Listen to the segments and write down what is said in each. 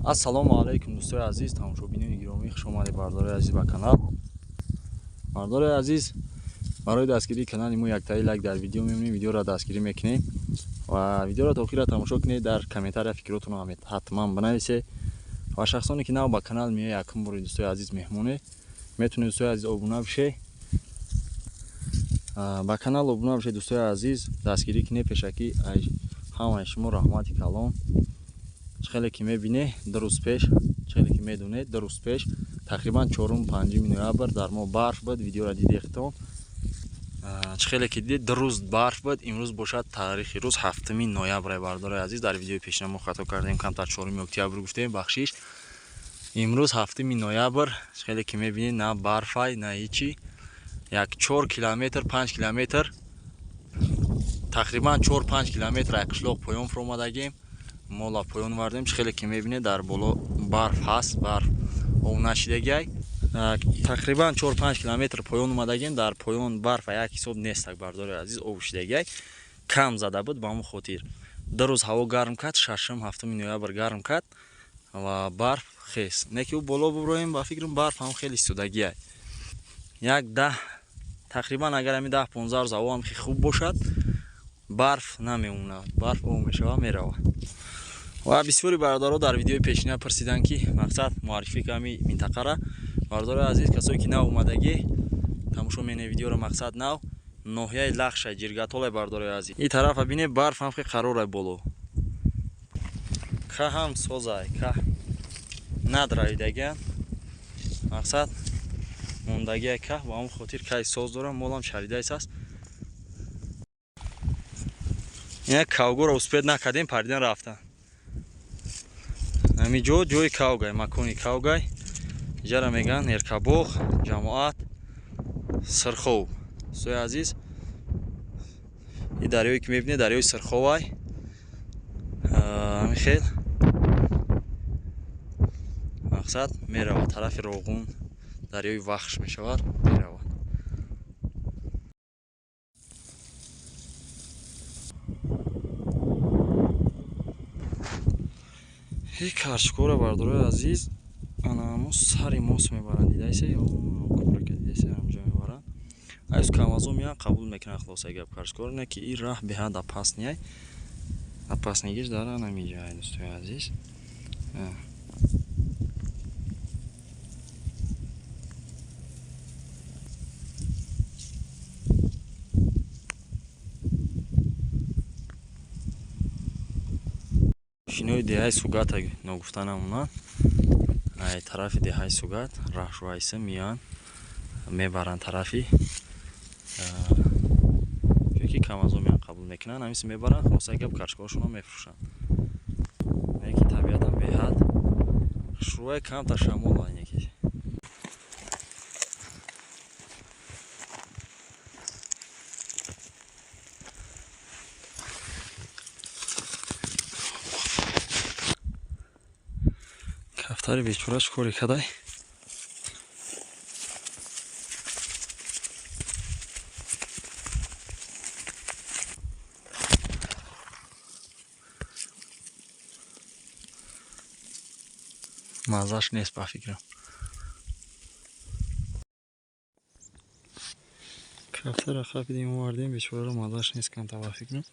Ассалому алайкум дӯстои азиз, тамошобинони гиромӣ, хушомадед бардори азиз ба канал. Бардори азиз, барои дастгирии канали мо яктаи лайк дар видео мемонем, видеоро дастгирӣ мекунем ва видеоро та охира тамошо кунед. Дар комментария фикротонро ҳатман бинависед ва шахсоне ки нав ба канал меояд, якум бори дӯстои азиз меҳмоне, метавонед дӯстои азиз обуна бишед, ба канал обуна бишед дӯстои азиз, дастгирӣ кунед. Пешакӣ ҳамаи шумо раҳмати калон. Хеле ки мебинед 2 рӯз пеш, хеле ки медонед 2 рӯз пеш, тақрибан 4-5 ноябр дар мо барф буд. Видеоро дидехтон, хеле ки дидед 2 рӯз барф буд. Имрӯз бошад таърихи рӯз 7 ноябр. Бардори азиз, дар видеои пешина мо хато кардем, камтар 4 октябр гуфтем, бахшиш. Имрӯз 7 ноябр, хеле ки мебинед на барфай, на ҳичи. Як 4 километр 5 километр, тақрибан 4-5 километр як қишлоқ поён фуромадагем. Мола поён вардем, хеле ки мебинед дар боло барф ҳаст, барф ов нашидагай. Тақрибан 4-5 километр поён омадагем. Дар поён барф як ҳисоб нест, бардори азиз, ов шидагай кам зада буд. Ба мо хотир 2 рӯз ҳаво гарм кад, 6-7 ноябр гарм кад ва барф хес. Неки боло буброем, ба фикрам барф ҳам хеле истодагиай. Як 10 тақрибан агар ами 10-15 рӯз ҳаво ҳам хуб бошад, барф намемонад, барф ов мешава, мерава. ва бисёри бародаро дар видеои пешина пурсидан ки мақсад муаррифӣ ками минтақара. Бардори азиз, касое ки нав омадагӣ тамошо мене видеоро, мақсад нав ноҳияи лахша ҷиргатоле. Бардори азиз, ин тарафа бине барф ҳам қарора боло, ка ҳам созай, ка надравидаган, мақсад мондагия ка ба он хотир кай соз дорам, молам шаридайс аст. ина кавгоро успед накардем, паридан рафтан. ами ҷои кавгай, макони кавгай, ҷара меган Еркабоғ, ҷамоат Сирхов. Дӯстои азиз, ин дарёе ки мебинед, дарёи Сирховай. Ами хел мақсад меравад тарафи Роғун, дарёи Вахш мешавад, меравад. ин карчкора бардори азиз, анамо сари мос мебаранд, дидайсе, кӯпрака дидайсе, ҳамҷо мебаранд. Айс камазо миян қабул мекунад, хулоса гап карчкора не ки ин раҳ беҳад опасняй, опаснигиш дара намеҷай. Дӯстои азиз, шинои деҳаи Сугат ногуфта намонад. Ай тарафи деҳаи Сугат раҳшӯайса миян мебаранд тарафи ки камазо миян қабул мекунанд, ҳамиси мебаранд, хулоса гап карчкорашонро мефурӯшанд. неки табиатам беҳад шурӯи камтар шамол ва неки кафтари бечора чӣ коре кадай. мазаш нест ба фикрам. кафтара хапидем овардем, бечораро мазаш нест камтар ба фикрам.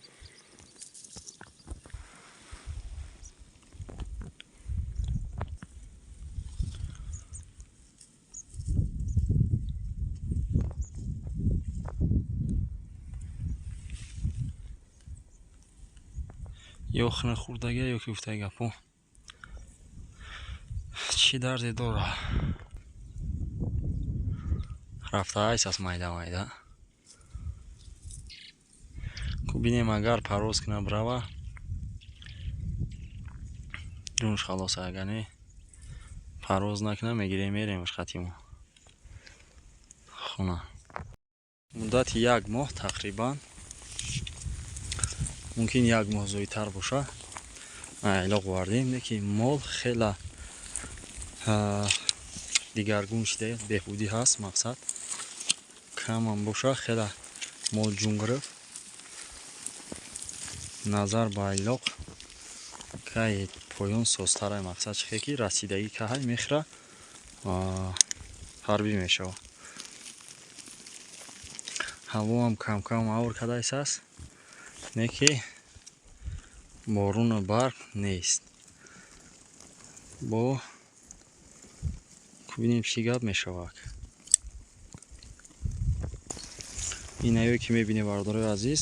ё хина хурдага ё ки гуфтаи гапо чӣ дарде дора. рафтаайс аст майда майда. ку бинем агар парвоз кина брава ҷунш халоса, агар не парвоз накина мегирем меремш хатимо хуна. муддати 1 моҳ тақрибан, мумкин 1 моҳ зоидтар боша, айлоқ вардем. неки мол хела дигаргун шида беҳбудӣ ҳаст, мақсад камам боша, хела мол ҷун гирифт. назар ба айлоқ кай поён созтарай мақсад чихе ки расидагӣ каҳай мехра ҳарбӣ мешава. ҳавоам кам-кам авр кадайсаст, не ки боруну барқ нест. Бо бинем чӣ гап мешавад. Инаё ки мебинем бардорои азиз,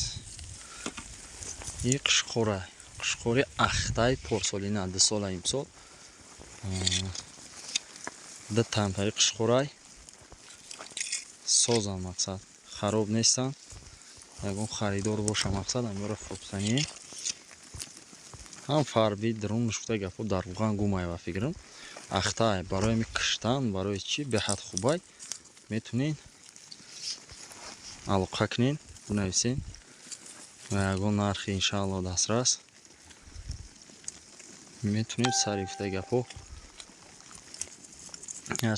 и қушқори ахтай порсолина 2 сола имсол. Да тамтаи қушқорай созам мақсад хароб нестан. Ягон харидор боша мақсад амёра фурӯхтанӣ. Ҳам фарби дрон шуфта гапо дар воқан гумаева фикрам. Ахтай барои ми киштан, барои чӣ беҳад хубай метунин алоқа кунин, бинависин ва ягон нархи иншаалло дастрас метунем сари гуфта гапо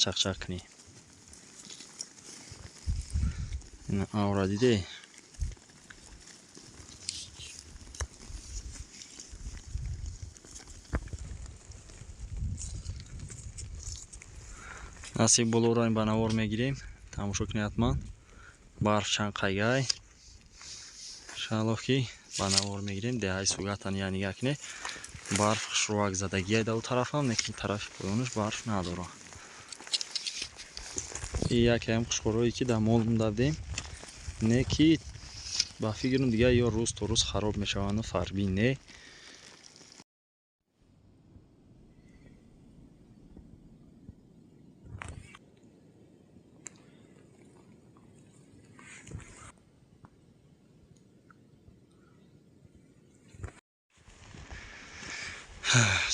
чақчақ кунем. ина авра диде. насиб болораин ба навор мегирем. Тамошо кунед ҳатман. Барф чанд қайгай. Иншаалло ки ба навор мегирем. Деҳаи сугатан я нигаҳ кунед. Барф хушрувак задагияй да у тарафам, лекин тарафи поёнаш барф надора. И якаям қушқорое ки дар мол мондавдем. Не ки ба фикрам дига ё рӯз то рӯз хароб мешаванд, фарби не.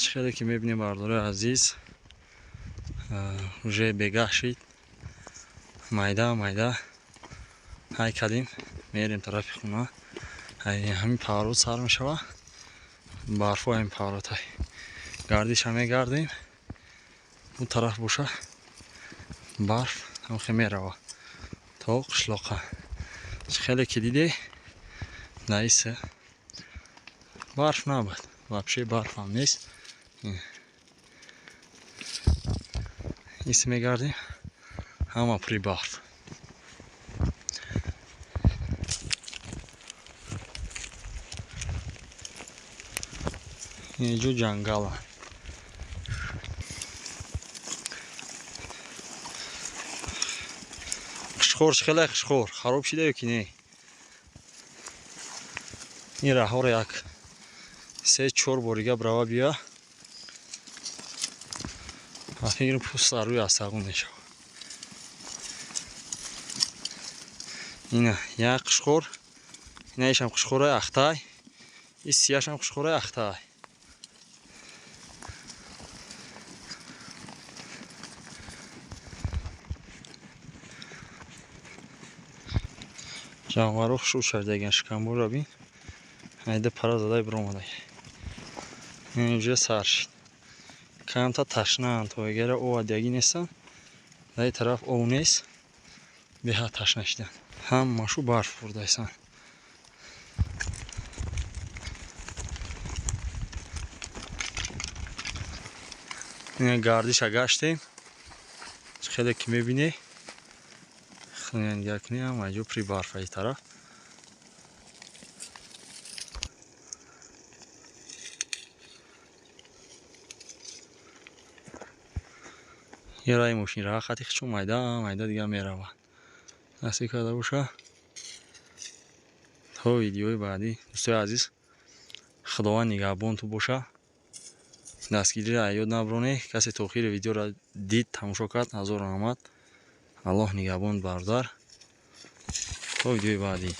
чиқадар ки мебинем бардорои азиз уже бегаҳ шид. Майда ҳай кадим мерем тарафи хуна. ҳамин паҳарот сар мешава. Барфо ҳамин паҳаротай гардиша мегардем. он тараф боша барф ҳамхе мерава то қишлоқа. хеле ки диде наиса барф набад. Вообще барф ҳам нест. ист мегардем ҳама при барф. инҷо ҷангала. қушқор чхелай қушқор хароб шида ё ки не? ин раҳоро як 3-4 борига брава бия. ба фикрам пӯст дар рӯи астағун мешава. ина як қушқор, инаишам қушқораи ахтай, и сияшам қушқораи ахтай. ҷонваро хушук шардаган шикамбурро бин. айда пара задай биромадай. инҷа сар шид. камта ташнаанд, то агара овадягӣ нестан, дар тараф ов нест, беҳад ташна шиданд. ҳамашу барф хӯрдайсан. ина гардиша гаштем. хеле ки мебине хунянигар кунем ҳамаҷо при барф аи тараф. яраи мошин ра хати хичо майда дига меравад. насиб карда боша. то видеои баъдӣ дӯстои азиз, худованд нигаҳбон ту боша. дастгириро ёд набаронед. касе то охири видеоро дид, тамошо кард, ҳазор раҳмат. аллоҳ нигаҳбон бардар. то видеои баъдӣ.